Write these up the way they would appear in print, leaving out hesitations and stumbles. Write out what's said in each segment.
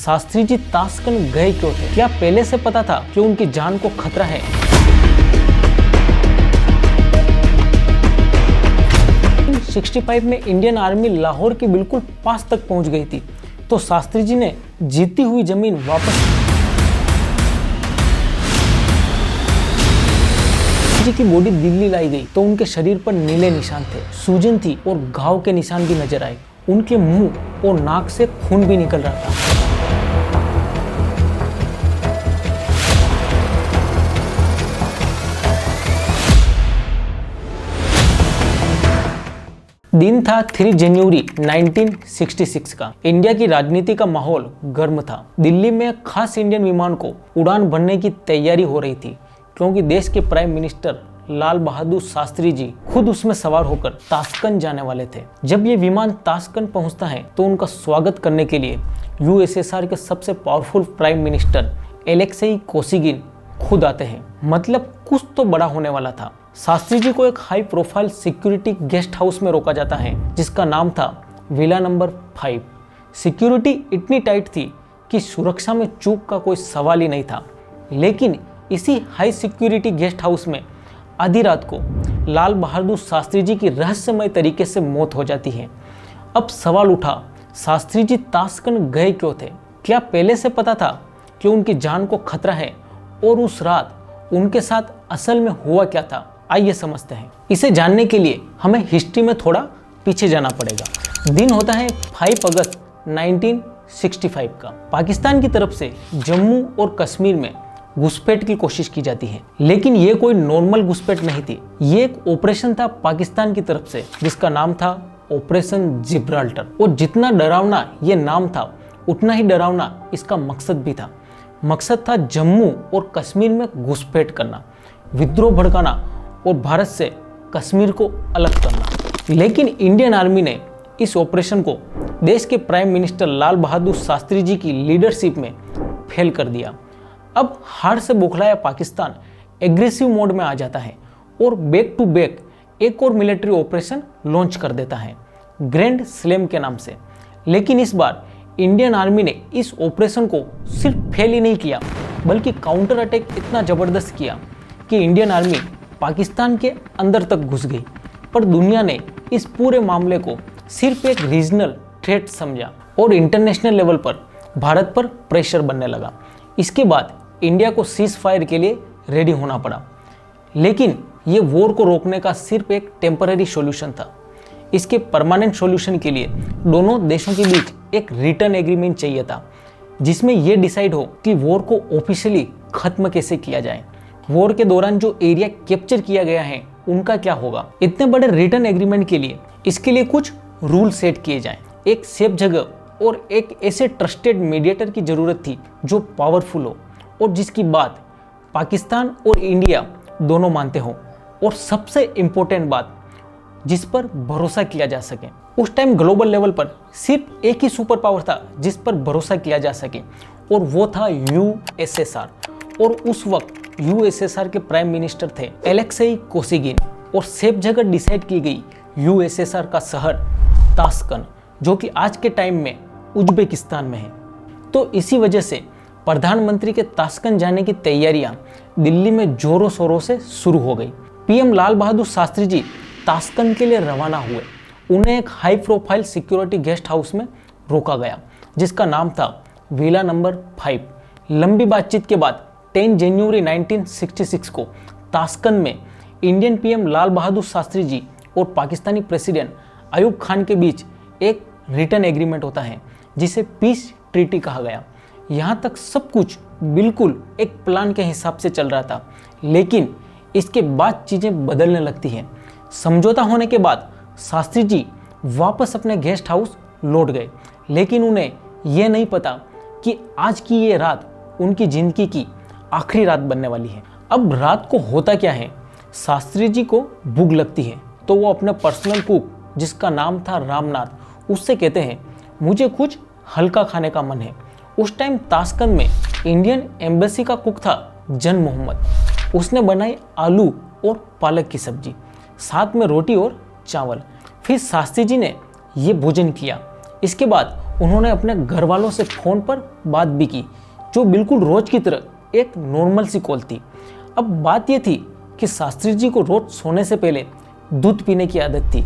Shastri ji Tashkent गए क्यों थे? क्या पहले से पता था कि उनकी जान को खतरा है? 1965 में इंडियन आर्मी लाहौर के बिल्कुल पास तक पहुंच गई थी, तो शास्त्री जी ने जीती हुई जमीन वापस जी की बॉडी दिल्ली लाई गई तो उनके शरीर पर नीले निशान थे, सूजन थी और घाव के निशान भी नजर आए। उनके मुंह और नाक से खून भी निकल रहा था। दिन था 3 जनवरी 1966 का। इंडिया की राजनीति का माहौल गर्म था। दिल्ली में एक खास इंडियन विमान को उड़ान भरने की तैयारी हो रही थी, क्योंकि देश के प्राइम मिनिस्टर लाल बहादुर शास्त्री जी खुद उसमें सवार होकर ताशकंद जाने वाले थे। जब ये विमान ताशकंद पहुंचता है तो उनका स्वागत करने के लिए यूएसएसआर के सबसे powerful prime minister Alexei Kosygin खुद आते हैं। मतलब कुछ तो बड़ा होने वाला था। शास्त्री जी को एक high profile security guest house में रोका जाता है, जिसका नाम था विला नंबर 5। सिक्योरिटी इतनी टाइट थी कि सुरक्षा में चूक का कोई सवाल ही नहीं था। लेकिन इसी हाई सिक्योरिटी गेस्ट हाउस में आधी रात को लाल बहादुर शास्त्री जी की रहस्यमय तरीके से मौत हो जाती है। अब सवाल उठा, शास्त्री जी ताशकंद गए क्यों थे? क्या पहले से पता था कि उनकी जान को खतरा है? और उस रात उनके साथ असल में हुआ क्या था? आइए समझते हैं। इसे जानने के लिए हमें हिस्ट्री में थोड़ा पीछे जाना पड़ेगा। दिन होता है 5 अगस्त 1965 का। पाकिस्तान की तरफ से जम्मू और कश्मीर में घुसपैठ की कोशिश की जाती है, लेकिन ये कोई नॉर्मल घुसपैठ नहीं थी। ये एक ऑपरेशन था पाकिस्तान की तरफ से, जिसका नाम था ऑपरेशन जिब्राल्टर। और जितना डरावना ये नाम था, उतना ही डरावना इसका मकसद भी था। मकसद था जम्मू और कश्मीर में घुसपैठ करना, विद्रोह भड़काना और भारत से कश्मीर को अलग करना। लेकिन इंडियन आर्मी ने इस ऑपरेशन को देश के प्राइम मिनिस्टर लाल बहादुर शास्त्री जी की लीडरशिप में फेल कर दिया। अब हार से बौखलाया पाकिस्तान एग्रेसिव मोड में आ जाता है और बैक टू बैक एक और मिलिट्री ऑपरेशन लॉन्च कर देता है ग्रैंड स्लैम के नाम से। लेकिन इस बार इंडियन आर्मी ने इस ऑपरेशन को सिर्फ फेल ही नहीं किया, बल्कि काउंटर अटैक इतना जबरदस्त किया कि इंडियन आर्मी पाकिस्तान के अंदर तक घुस गई। पर दुनिया ने इस पूरे मामले को सिर्फ एक रीजनल थ्रेट समझा और इंटरनेशनल लेवल पर भारत पर प्रेशर बनने लगा। इसके बाद इंडिया को सीज फायर के लिए रेडी होना पड़ा। लेकिन ये वॉर को रोकने का सिर्फ एक टेम्पररी सॉल्यूशन था। इसके परमानेंट सॉल्यूशन के लिए दोनों देशों के बीच एक रिटर्न एग्रीमेंट चाहिए था, जिसमें यह डिसाइड हो कि वॉर को ऑफिशियली खत्म कैसे किया जाए। वॉर के दौरान जो एरिया कैप्चर किया गया है उनका क्या होगा। इतने बड़े रिटर्न एग्रीमेंट के लिए इसके लिए कुछ रूल सेट किए जाएं। एक सेफ जगह और एक ऐसे ट्रस्टेड मीडिएटर की जरूरत थी जो पावरफुल हो और जिसकी बात पाकिस्तान और इंडिया दोनों मानते हो, और सबसे इंपॉर्टेंट बात जिस पर भरोसा किया जा सके। उस टाइम ग्लोबल लेवल पर सिर्फ एक ही सुपर पावर था जिस पर भरोसा किया जा सके, और वो था यूएसएसआर। और उस वक्त यूएसएसआर के प्राइम मिनिस्टर थे एलेक्सेई कोसिगिन। और सेफ जगह डिसाइड की गई यूएसएसआर का शहर ताशकंद, जो कि आज के टाइम में उज्बेकिस्तान में है। तो इसी वजह से प्रधानमंत्री के ताशकंद जाने की तैयारियां दिल्ली में जोरों शोरों से शुरू हो गई। पीएम लाल बहादुर शास्त्री जी ताशकंद के लिए रवाना हुए। उन्हें एक high profile security guest house में रोका गया, जिसका नाम था विला नंबर 5। लंबी बातचीत के बाद 10 जनवरी 1966 को ताशकंद में इंडियन पीएम लाल बहादुर शास्त्री जी और पाकिस्तानी प्रेसिडेंट अयूब खान के बीच एक रिटर्न एग्रीमेंट होता है, जिसे पीस ट्रीटी कहा गया। यहाँ तक सब कुछ बिल्कुल एक प्लान के हिसाब से चल रहा था, लेकिन इसके बाद चीज़ें बदलने लगती हैं। समझौता होने के बाद शास्त्री जी वापस अपने गेस्ट हाउस लौट गए, लेकिन उन्हें यह नहीं पता कि आज की ये रात उनकी ज़िंदगी की आखिरी रात बनने वाली है। अब रात को होता क्या है, शास्त्री जी को भूख लगती है, तो वो अपने पर्सनल कुक जिसका नाम था रामनाथ, उससे कहते हैं मुझे कुछ हल्का खाने का मन है। उस टाइम ताशकंद में इंडियन एम्बेसी का कुक था जन मोहम्मद। उसने बनाई आलू और पालक की सब्जी, साथ में रोटी और चावल। फिर शास्त्री जी ने ये भोजन किया। इसके बाद उन्होंने अपने घर वालों से फ़ोन पर बात भी की, जो बिल्कुल रोज की तरह एक नॉर्मल सी कॉल थी। अब बात यह थी कि शास्त्री जी को रोज सोने से पहले दूध पीने की आदत थी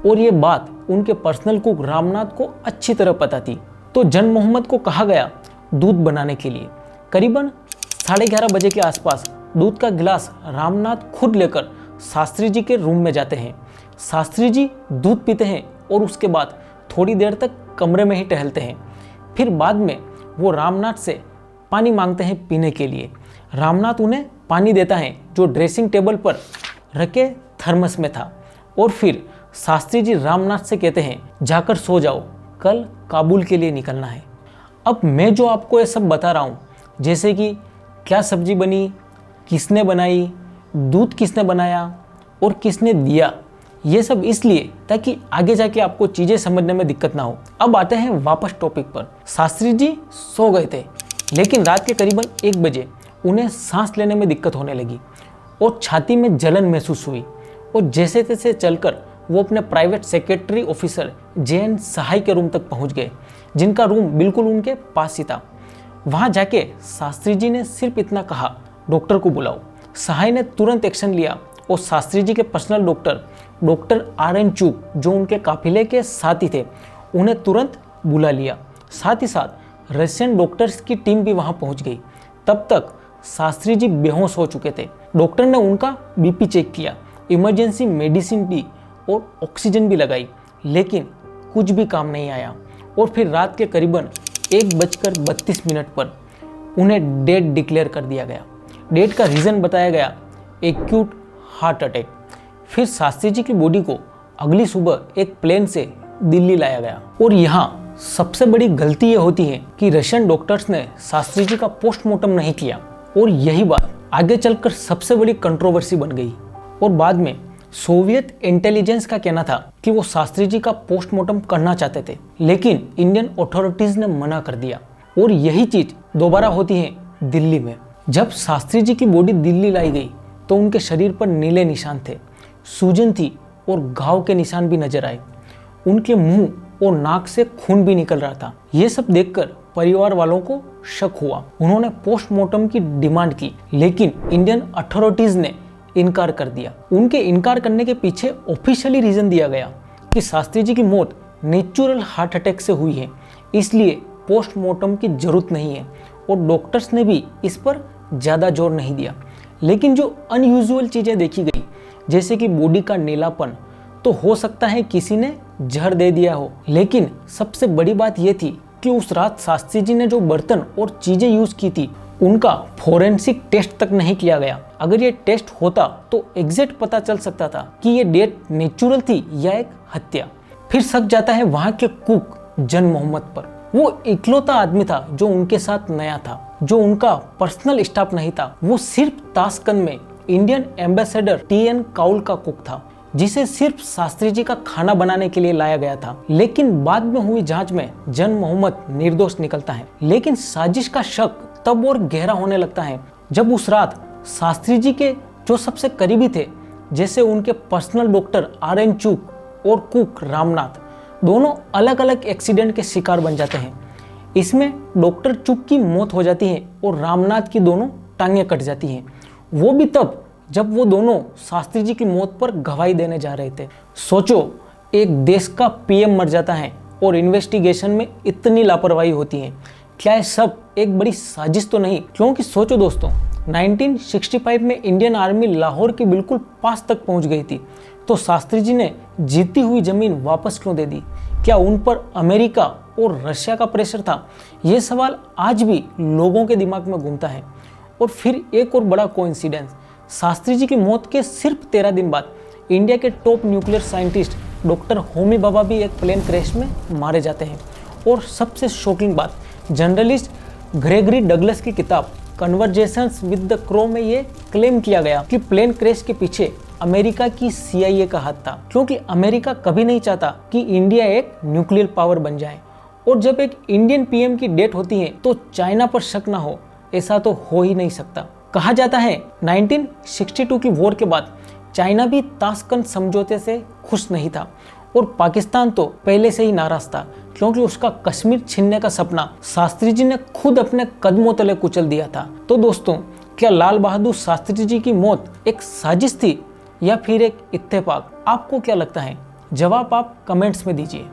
और ये बात उनके पर्सनल कुक रामनाथ को अच्छी तरह पता थी। तो जन मोहम्मद को कहा गया दूध बनाने के लिए। करीबन 11:30 बजे के आसपास दूध का गिलास रामनाथ खुद लेकर शास्त्री जी के रूम में जाते हैं। शास्त्री जी दूध पीते हैं और उसके बाद थोड़ी देर तक कमरे में ही टहलते हैं। फिर बाद में वो रामनाथ से पानी मांगते हैं पीने के लिए। रामनाथ उन्हें पानी देता है जो ड्रेसिंग टेबल पर रखे थर्मस में था और फिर शास्त्री जी रामनाथ से कहते हैं जाकर सो जाओ, कल काबुल के लिए निकलना है। अब मैं जो आपको ये सब बता रहा हूँ, जैसे कि क्या सब्जी बनी, किसने बनाई, दूध किसने बनाया और किसने दिया, ये सब इसलिए ताकि आगे जाके आपको चीज़ें समझने में दिक्कत ना हो। अब आते हैं वापस टॉपिक पर। शास्त्री जी सो गए थे, लेकिन रात के करीबन 1 बजे उन्हें सांस लेने में दिक्कत होने लगी और छाती में जलन महसूस हुई और जैसे तैसे चलकर वो अपने प्राइवेट सेक्रेटरी ऑफिसर JN सहाय के रूम तक पहुंच गए, जिनका रूम बिल्कुल उनके पास ही था। वहां जाके शास्त्री जी ने सिर्फ इतना कहा, डॉक्टर को बुलाओ। सहाय ने तुरंत एक्शन लिया और शास्त्री जी के पर्सनल डॉक्टर RN चूक, जो उनके काफिले के साथी थे, उन्हें तुरंत बुला लिया। साथ ही साथ रशियन डॉक्टर्स की टीम भी वहां पहुंच गई। तब तक शास्त्री जी बेहोश हो चुके थे। डॉक्टर ने उनका BP चेक किया, इमरजेंसी मेडिसिन दी और ऑक्सीजन भी लगाई, लेकिन कुछ भी काम नहीं आया। और फिर रात के करीबन 1:32 पर उन्हें डेड डिक्लेयर कर दिया गया। डेड का रीज़न बताया गया एक्यूट हार्ट अटैक। फिर शास्त्री जी की बॉडी को अगली सुबह एक प्लेन से दिल्ली लाया गया। और यहाँ सबसे बड़ी गलती ये होती है कि रशियन डॉक्टर्स ने शास्त्री जी का पोस्टमार्टम नहीं किया और यही बात आगे चलकर सबसे बड़ी कंट्रोवर्सी बन गई। और बाद में सोवियत इंटेलिजेंस का कहना था कि वो शास्त्री जी का पोस्टमार्टम करना चाहते थे, लेकिन इंडियन अथॉरिटीज ने मना कर दिया। और यही चीज दोबारा होती है दिल्ली में। जब शास्त्री जी की बॉडी दिल्ली लाई गई तो उनके शरीर पर नीले निशान थे, सूजन थी और घाव के निशान भी नजर आए। उनके मुंह और नाक से खून भी निकल रहा था। ये सब देखकर परिवार वालों को शक हुआ। उन्होंने पोस्टमार्टम की डिमांड की, लेकिन इंडियन अथॉरिटीज ने इनकार कर दिया। उनके इनकार करने के पीछे ऑफिशियली रीजन दिया गया कि शास्त्री जी की मौत नेचुरल हार्ट अटैक से हुई है, इसलिए पोस्टमार्टम की जरूरत नहीं है। और डॉक्टर्स ने भी इस पर ज़्यादा जोर नहीं दिया। लेकिन जो अनयूजुअल चीज़ें देखी गई, जैसे कि बॉडी का नीलापन, तो हो सकता है किसी ने जहर दे दिया हो। लेकिन सबसे बड़ी बात यह थी कि उस रात शास्त्री जी ने जो बर्तन और चीज़ें यूज़ की थी, उनका फोरेंसिक टेस्ट तक नहीं किया गया। अगर ये टेस्ट होता तो एग्जैक्ट पता चल सकता था कि ये डेथ नेचुरल थी या एक हत्या। फिर शक जाता है वहाँ के कुक जन मोहम्मद पर। वो इकलौता आदमी था जो उनके साथ नया था, जो उनका पर्सनल स्टाफ नहीं था। वो सिर्फ ताशकंद में इंडियन एम्बेसडर TN काउल का कुक था, जिसे सिर्फ शास्त्री जी का खाना बनाने के लिए लाया गया था। लेकिन बाद में हुई जांच में जन मोहम्मद निर्दोष निकलता है। लेकिन साजिश का शक तब और गहरा होने लगता है जब उस रात शास्त्री जी के जो सबसे करीबी थे, जैसे उनके पर्सनल डॉक्टर RN चूक और कुक रामनाथ, दोनों अलग अलग एक्सीडेंट के शिकार बन जाते हैं। इसमें डॉक्टर चूक की मौत हो जाती है और रामनाथ की दोनों टांगें कट जाती हैं। वो भी तब जब वो दोनों शास्त्री जी की मौत पर गवाही देने जा रहे थे। सोचो, एक देश का PM मर जाता है और इन्वेस्टिगेशन में इतनी लापरवाही होती है। क्या ये सब एक बड़ी साजिश तो नहीं? क्योंकि सोचो दोस्तों, 1965 में इंडियन आर्मी लाहौर के बिल्कुल पास तक पहुंच गई थी, तो शास्त्री जी ने जीती हुई जमीन वापस क्यों दे दी? क्या उन पर अमेरिका और रशिया का प्रेशर था? ये सवाल आज भी लोगों के दिमाग में घूमता है। और फिर एक और बड़ा कोइंसिडेंस, शास्त्री जी की मौत के सिर्फ 13 दिन बाद इंडिया के top nuclear scientist doctor Homi Bhabha भी एक प्लेन क्रैश में मारे जाते हैं। और सबसे शॉकिंग बात, जर्नलिस्ट ग्रेगरी डगलस की किताब कन्वर्जेशंस विद द क्रो में ये क्लेम किया गया कि प्लेन क्रैश के पीछे अमेरिका की CIA का हाथ था, क्योंकि अमेरिका कभी नहीं चाहता कि इंडिया एक न्यूक्लियर पावर बन जाए। और जब एक इंडियन PM की डेथ होती है तो चाइना पर शक ना हो, ऐसा तो हो ही नहीं सकता। कहा जाता है 1962 की वॉर के बाद चाइना भी ताशकंद समझौते से खुश नहीं था और पाकिस्तान तो पहले से ही नाराज था, क्योंकि उसका कश्मीर छीनने का सपना शास्त्री जी ने खुद अपने कदमों तले कुचल दिया था। तो दोस्तों, क्या लाल बहादुर शास्त्री जी की मौत एक साजिश थी या फिर एक इत्तेफाक? आपको क्या लगता है? जवाब आप कमेंट्स में दीजिए।